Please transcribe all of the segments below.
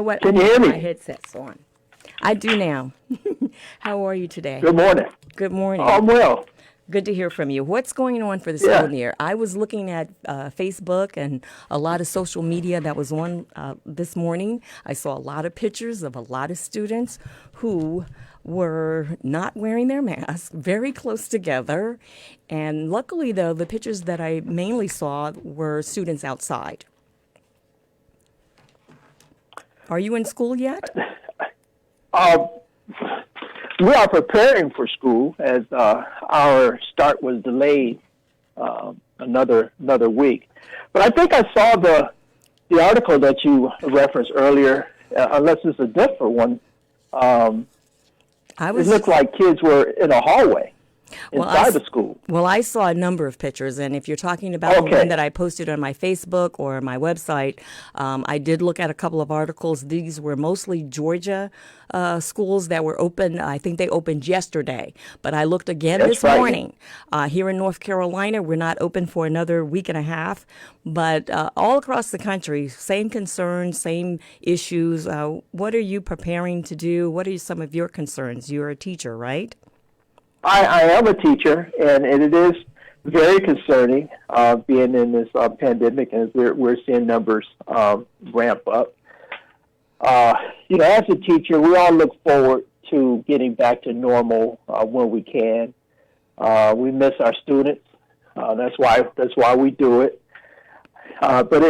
What? Can you I hear have my me? headset's on. I do now. How are you today? Good morning. Good Oh, morning. I'm well. Good to hear from you. What's going on for the Yeah. school year? I was looking at Facebook and a lot of social media that was on this morning. I saw a lot of pictures of a lot of students who were not wearing their masks, very close together. And luckily, though, the pictures that I mainly saw were students outside. Are you in school yet? Uh, we are preparing for school as our start was delayed another week. But I think I saw the article that you referenced earlier, unless it's a different one. Um, I it was looked like kids were in a hallway Well, inside the school. I saw a number of pictures, and if you're talking about the one Okay. that I posted on my Facebook or my website, I did look at a couple of articles. These were mostly Georgia schools that were open. I think they opened yesterday, but I looked again That's this frightening. morning. Here in North Carolina, we're not open for another week and a half, but all across the country, same concerns, same issues. What are you preparing to do? What are some of your concerns? You're a teacher, right? I am a teacher, and it is very concerning being in this pandemic, and we're seeing numbers ramp up. As a teacher, we all look forward to getting back to normal when we can. We miss our students. That's why we do it. But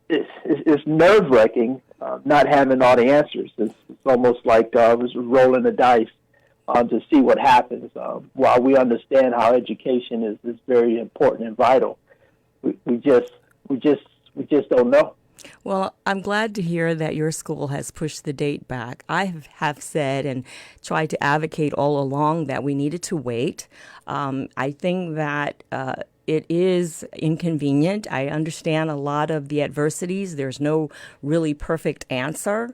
it's nerve wracking not having all the answers. It's almost like was rolling the dice to see what happens. While we understand how education is very important and vital, we just don't know. Well, I'm glad to hear that your school has pushed the date back. I have said and tried to advocate all along that we needed to wait. I think that it is inconvenient. I understand a lot of the adversities. There's no really perfect answer.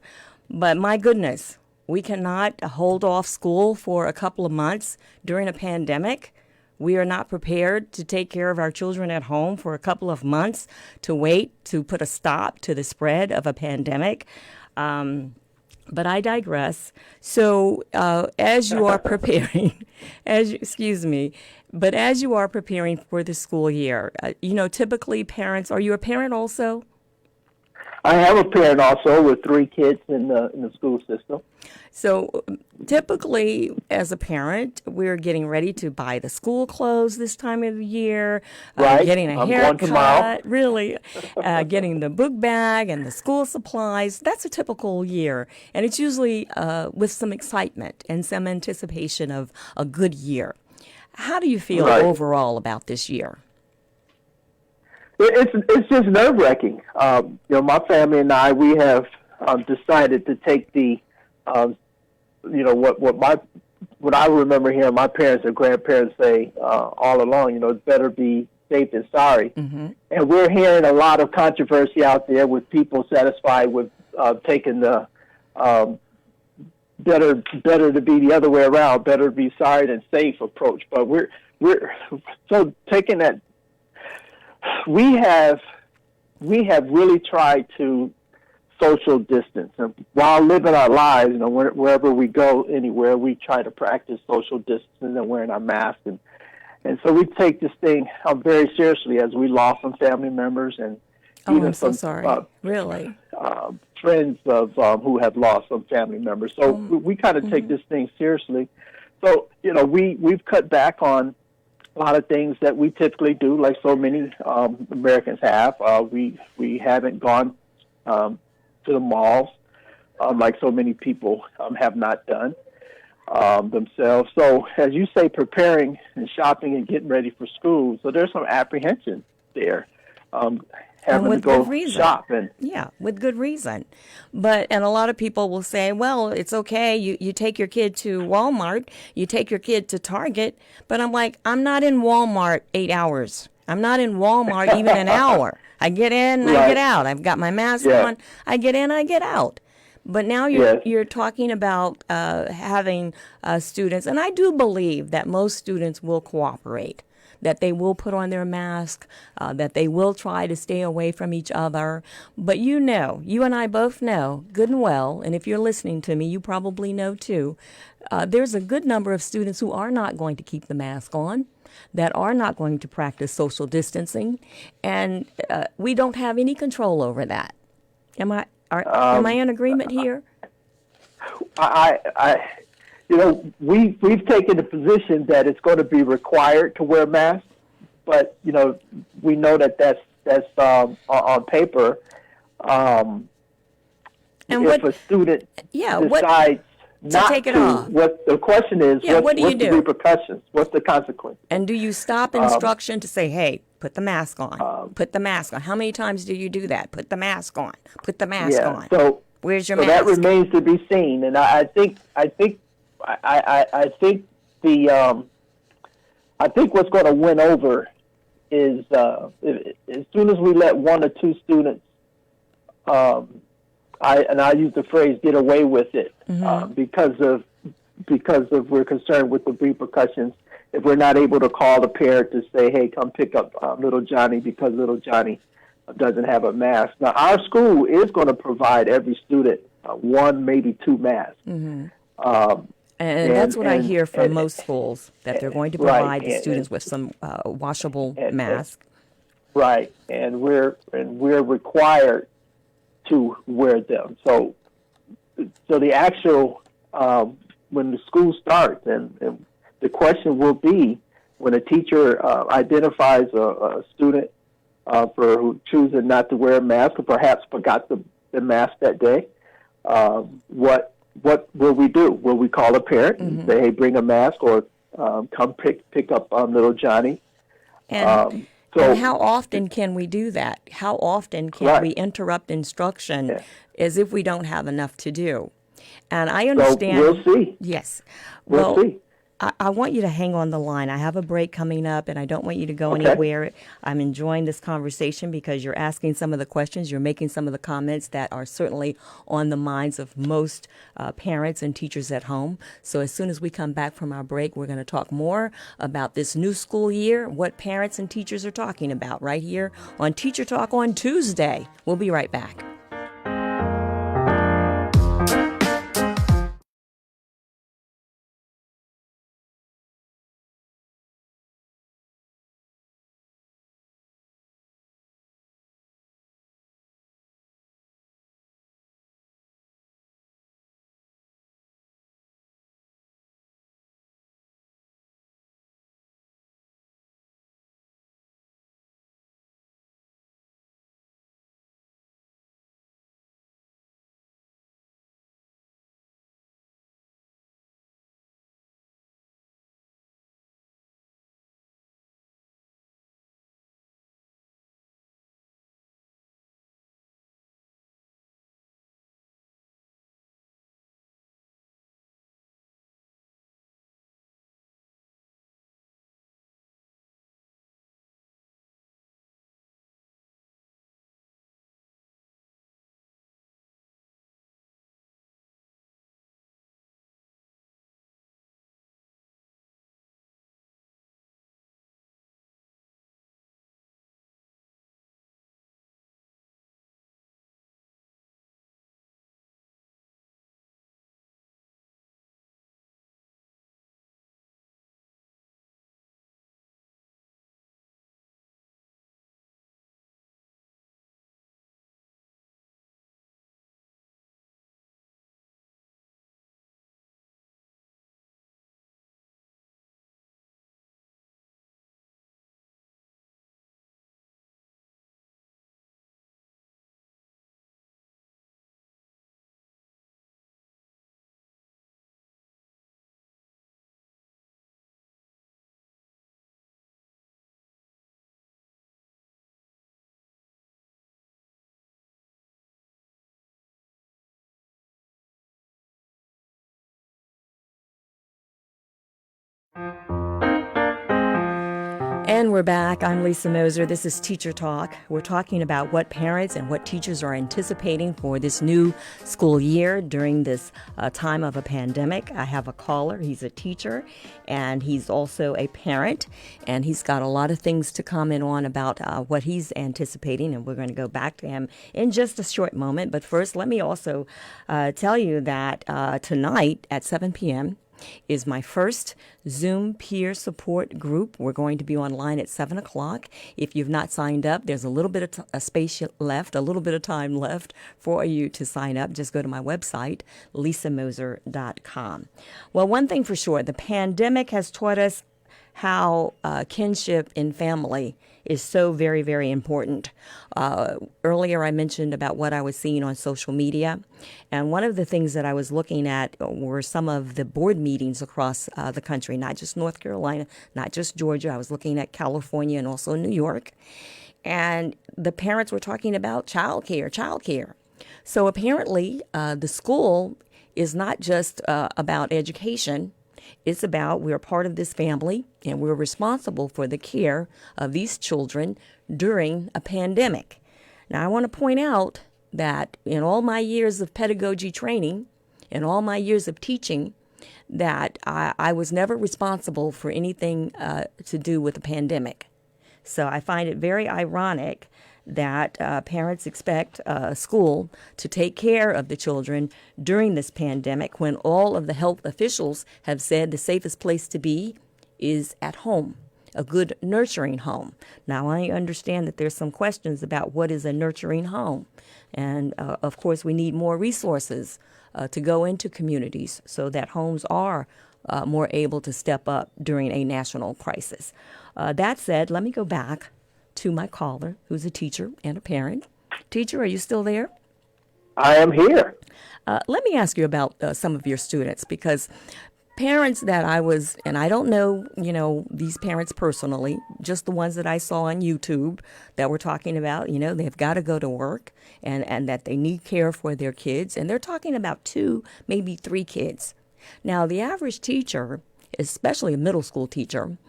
But my goodness, we cannot hold off school for a couple of months during a pandemic. We are not prepared to take care of our children at home for a couple of months to wait to put a stop to the spread of a pandemic. But I digress. So, as you are preparing, excuse me, but as you are preparing for the school year, typically parents, are you a parent also? I have a parent also with 3 kids in the school system. So typically, as a parent, we're getting ready to buy the school clothes this time of the year, Right? getting a I'm going tomorrow. haircut, really, getting the book bag and the school supplies. That's a typical year. And it's usually with some excitement and some anticipation of a good year. How do you feel Right. overall about this year? It's just nerve wracking. My family and I, we have decided to take the what I remember hearing my parents and grandparents say all along. It's better be safe than sorry. Mm-hmm. And we're hearing a lot of controversy out there with people satisfied with taking the better to be the other way around, better to be sorry than safe approach. But we're so taking that. We have really tried to social distance, and while living our lives, wherever we go, anywhere, we try to practice social distancing and wearing our masks, and so we take this thing very seriously as we lost some family members and Oh, even I'm so some sorry. Really? friends of who have lost some family members. So we kind of take this thing seriously. So we've cut back on a lot of things that we typically do, like so many Americans have. We haven't gone to the malls like so many people have not done themselves. So as you say, preparing and shopping and getting ready for school. So there's some apprehension there, And having to with good go reason. shop and Yeah, with good reason. And a lot of people will say, well, it's okay. You take your kid to Walmart, you take your kid to Target. But I'm like, I'm not in Walmart 8 hours. I'm not in Walmart even an hour. I get in and I get Right. out. I've got my mask Yeah. on. I get in, I get out. But now Yes. you're talking about having students, and I do believe that most students will cooperate that they will put on their mask, that they will try to stay away from each other. But you know, you and I both know good and well, and if you're listening to me, you probably know too, there's a good number of students who are not going to keep the mask on, that are not going to practice social distancing, and we don't have any control over that. Am I in agreement here? I we've taken the position that it's going to be required to wear masks, but we know that that's on paper. Um, And if a student decides not take it to, off. what the question is, what do you what's the do? repercussions? What's the consequence? And do you stop instruction to say, hey, put the mask on, put the mask on? How many times do you do that? Put the mask on, put the mask on. So where's your so mask? that remains to be seen, and I think the I think what's going to win over is as soon as we let one or two students, I use the phrase "get away with it," because of we're concerned with the repercussions. If we're not able to call the parent to say, "Hey, come pick up little Johnny," because little Johnny doesn't have a mask. Now, our school is going to provide every student one, maybe two masks. And that's what I hear from most schools, that they're going to provide the students with some washable masks. Right, and we're required to wear them. So the actual when the school starts, and the question will be when a teacher identifies a student for choosing not to wear a mask, or perhaps forgot the mask that day, what will we do? Will we call a parent and say, "Hey, bring a mask," or come pick up little Johnny? And how often can we do that? How often can we interrupt instruction as if we don't have enough to do? And I understand. So we'll see. Yes. We'll see. I want you to hang on the line. I have a break coming up, and I don't want you to go anywhere. I'm enjoying this conversation because you're asking some of the questions. You're making some of the comments that are certainly on the minds of most parents and teachers at home. So as soon as we come back from our break, we're going to talk more about this new school year, what parents and teachers are talking about right here on Teacher Talk on Tuesday. We'll be right back. And we're back. I'm Lisa Mozer. This is Teacher Talk. We're talking about what parents and what teachers are anticipating for this new school year during this time of a pandemic. I have a caller. He's a teacher, and he's also a parent, and he's got a lot of things to comment on about what he's anticipating, and we're going to go back to him in just a short moment. But first, let me also tell you that tonight at 7 p.m., is my first Zoom peer support group. We're going to be online at 7 o'clock. If you've not signed up, there's a little bit of a space left, a little bit of time left for you to sign up. Just go to my website, lisamozer.com. Well, one thing for sure, the pandemic has taught us how kinship in family is so very, very important. Earlier I mentioned about what I was seeing on social media, and one of the things that I was looking at were some of the board meetings across the country, not just North Carolina, not just Georgia. I was looking at California and also New York, and the parents were talking about childcare. So apparently the school is not just about education. It's about we're part of this family and we're responsible for the care of these children during a pandemic. Now, I want to point out that in all my years of pedagogy training, in all my years of teaching, that I was never responsible for anything to do with the pandemic. So I find it very ironic that parents expect a school to take care of the children during this pandemic when all of the health officials have said the safest place to be is at home, a good nurturing home. Now, I understand that there's some questions about what is a nurturing home. And, of course, we need more resources to go into communities so that homes are more able to step up during a national crisis. That said, let me go back to my caller, who's a teacher and a parent. Teacher, are you still there? I am here. Let me ask you about some of your students, because parents that and I don't know, these parents personally, just the ones that I saw on YouTube that were talking about, they've got to go to work and that they need care for their kids. And they're talking about 2, maybe 3 kids. Now, the average teacher, especially a middle school teacher,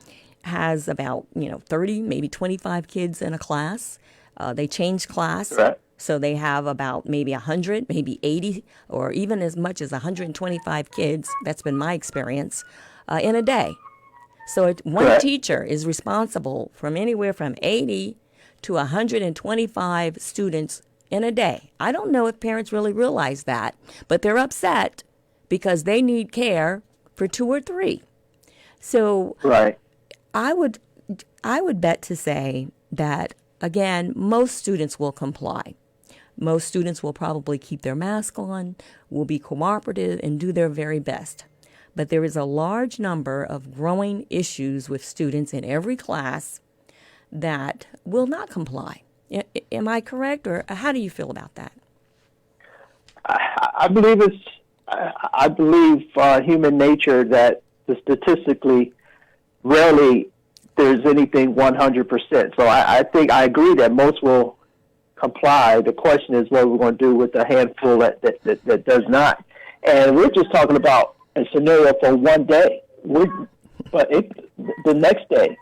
has about, 30, maybe 25 kids in a class. They change class. Right. So they have about maybe 100, maybe 80, or even as much as 125 kids. That's been my experience in a day. So one Correct. teacher is responsible from anywhere from 80 to 125 students in a day. I don't know if parents really realize that, but they're upset because they need care for 2 or 3. So Right. I would bet to say that, again, most students will comply. Most students will probably keep their mask on, will be cooperative, and do their very best. But there is a large number of growing issues with students in every class that will not comply. Am I correct, or how do you feel about that? I believe human nature that statistically rarely there's anything 100%. So I think I agree that most will comply. The question is what we're going to do with the handful that does not. And we're just talking about a scenario for one day. The next day.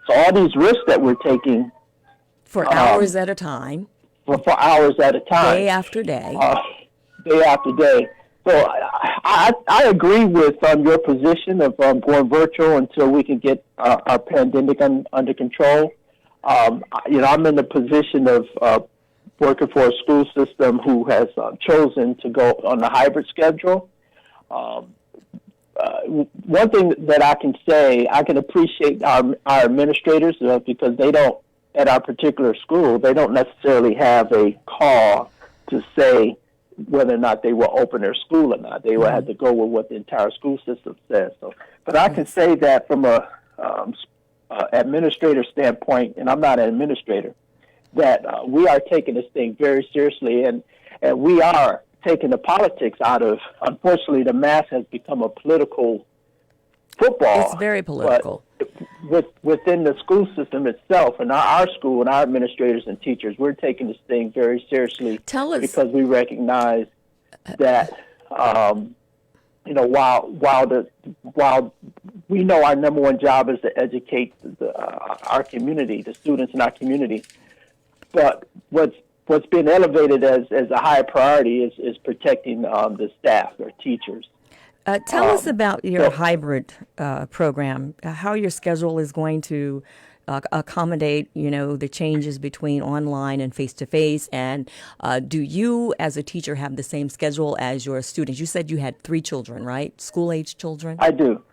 So all these risks that we're taking for hours at a time, for hours at a time, day after day, day after day. So I agree with your position of going virtual until we can get our pandemic under control. I'm in the position of working for a school system who has chosen to go on the hybrid schedule. One thing that I can say, I can appreciate our administrators because they don't, at our particular school, they don't necessarily have a call to say whether or not they will open their school or not. They will have to go with what the entire school system says. So, but I can say that from a administrator standpoint, and I'm not an administrator, that we are taking this thing very seriously, and we are taking the politics out of. Unfortunately, the mass has become a political football. It's very political. But within the school system itself, and our school and our administrators and teachers, we're taking this thing very seriously. Tell us, because we recognize that while we know our number one job is to educate our community, the students in our community, but what's been elevated as a higher priority is protecting the staff, or teachers. Tell us about your So hybrid program, how your schedule is going to accommodate, the changes between online and face-to-face. And do you, as a teacher, have the same schedule as your students? You said you had 3 children, right? School-age children? I do.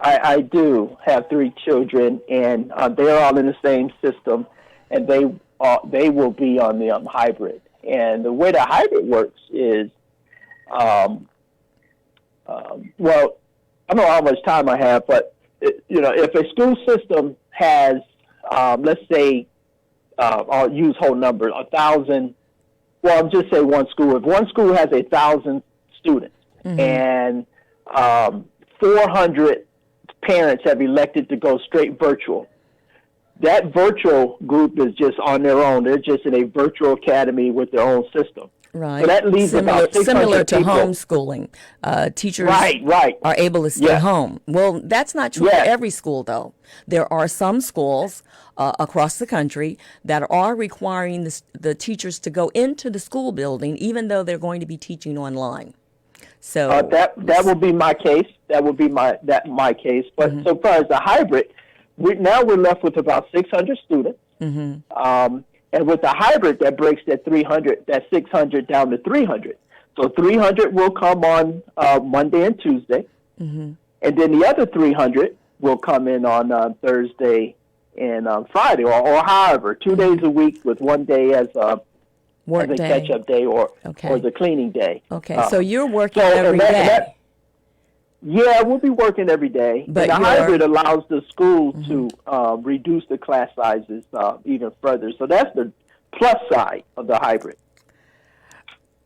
I do have 3 children, and they're all in the same system, and they will be on the hybrid. And the way the hybrid works is, well, I don't know how much time I have, but if a school system has, let's say, I'll use whole numbers, 1,000. Well, I'll just say one school. If one school has 1,000 students, and 400 parents have elected to go straight virtual, that virtual group is just on their own. They're just in a virtual academy with their own system. Right. So that leaves about 600 similar to people. Homeschooling. Teachers Right. are able to stay Yes. home. Well, that's not true Yes. for every school, though. There are some schools across the country that are requiring the teachers to go into the school building, even though they're going to be teaching online. So That will be my case. That will be my case. But so far as the hybrid, we're left with about 600 students. And with the hybrid, that breaks that 600 down to 300. So 300 will come on Monday and Tuesday, and then the other 300 will come in on Thursday and Friday, or however, 2 days a week with 1 day as a work day. catch-up day or the cleaning day. Okay, so you're working so every day. Yeah, we'll be working every day. But the hybrid allows the school to reduce the class sizes even further. So that's the plus side of the hybrid.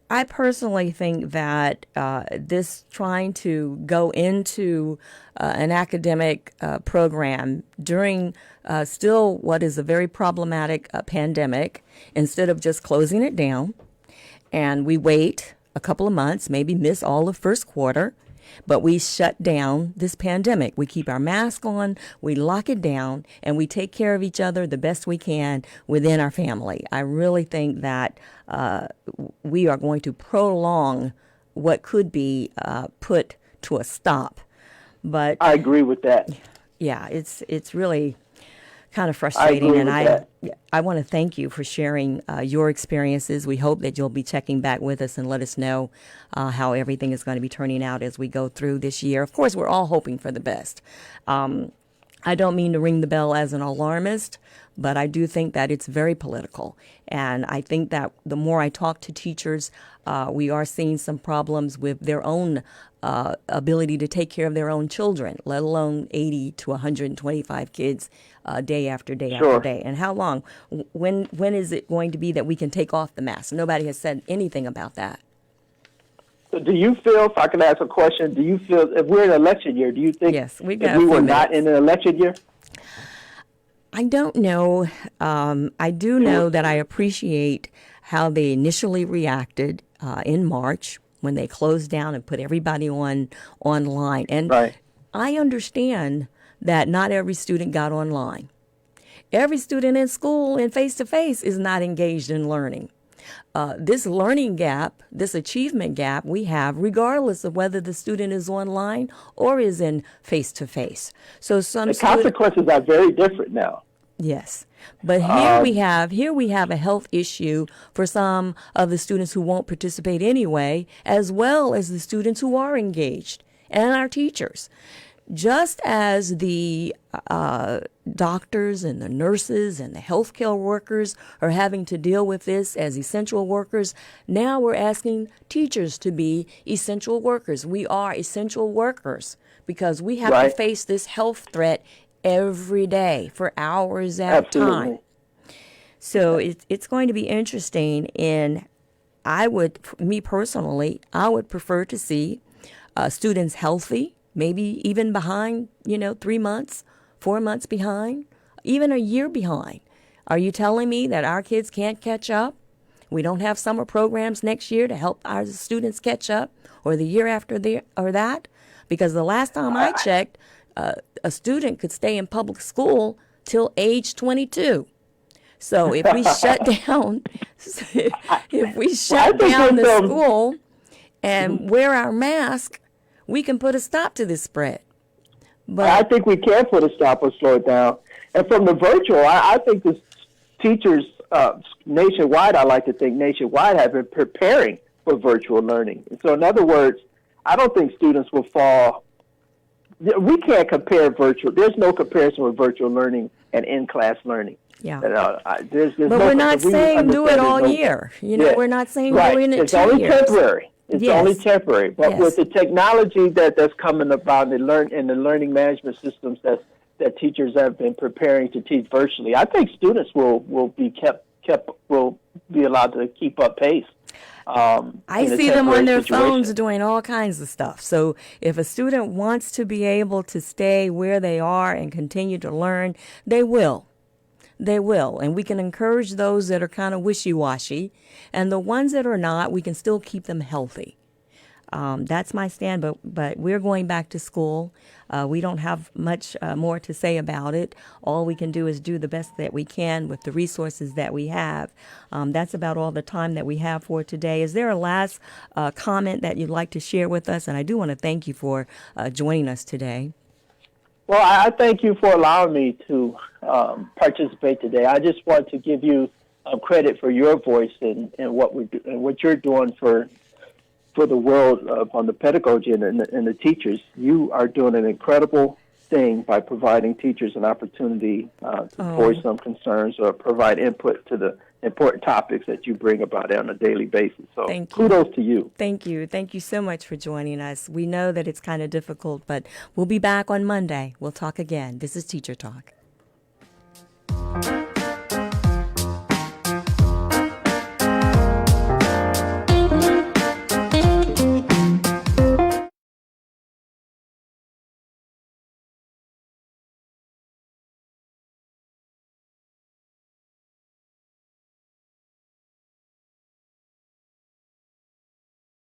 I personally think that this trying to go into an academic program during still what is a very problematic pandemic, instead of just closing it down, and we wait a couple of months, maybe miss all of first quarter, but we shut down this pandemic. We keep our mask on, we lock it down, and we take care of each other the best we can within our family. I really think that we are going to prolong what could be put to a stop. But I agree with that. yeah, it's really kind of frustrating, and I want to thank you for sharing your experiences. We hope that you'll be checking back with us and let us know how everything is going to be turning out as we go through this year. Of course, we're all hoping for the best. I don't mean to ring the bell as an alarmist, but I do think that it's very political. And I think that the more I talk to teachers, we are seeing some problems with their own ability to take care of their own children, let alone 80 to 125 kids day after day after day. And how long? When is it going to be that we can take off the mask? Nobody has said anything about that. So do you feel, if I can ask a question, do you feel, if we're in an election year, do you think Yes, we've if got we a few were not minutes. in an election year? I don't know. I do know that I appreciate how they initially reacted in March when they closed down and put everybody online. And Right. I understand that not every student got online. Every student in school and face-to-face is not engaged in learning. This learning gap, this achievement gap we have, regardless of whether the student is online or is in face-to-face. So some The consequences are very different now. Yes. But here we have a health issue for some of the students who won't participate anyway, as well as the students who are engaged and our teachers. Just as the doctors and the nurses and the healthcare workers are having to deal with this as essential workers, now we're asking teachers to be essential workers. We are essential workers because we have to face this health threat every day for hours at a time. So it's going to be interesting, and me personally, I would prefer to see students healthy, maybe even behind, 3 months, 4 months behind, even a year behind. Are you telling me that our kids can't catch up We don't have summer programs next year to help our students catch up, or the year after or that, because the last time I checked, a student could stay in public school till age 22. So if we shut down, the school and wear our mask, we can put a stop to this spread. But I think we can put a stop or slow it down. And from the virtual, I think the teachers nationwide, I like to think nationwide, have been preparing for virtual learning. And so in other words, I don't think students will fall. We can't compare virtual. There's no comparison with virtual learning and in-class learning. Yeah. There's but no, we're not saying do it all year. We're not saying doing it 2 years. It's only temporary. It's only temporary. But with the technology that's coming about in the learning management systems that teachers have been preparing to teach virtually, I think students will be allowed to keep up pace. I see them on their phones doing all kinds of stuff. So if a student wants to be able to stay where they are and continue to learn, they will. They will. And we can encourage those that are kind of wishy-washy. And the ones that are not, we can still keep them healthy. That's my stand, but we're going back to school. We don't have much more to say about it. All we can do is do the best that we can with the resources that we have. That's about all the time that we have for today. Is there a last comment that you'd like to share with us? And I do want to thank you for joining us today. Well, I thank you for allowing me to participate today. I just want to give you credit for your voice and what we do, and what you're doing for the world on the pedagogy and the teachers. You are doing an incredible thing by providing teachers an opportunity to voice some concerns or provide input to the important topics that you bring about on a daily basis. So kudos to you. Thank you. Thank you so much for joining us. We know that it's kind of difficult, but we'll be back on Monday. We'll talk again. This is Teacher Talk.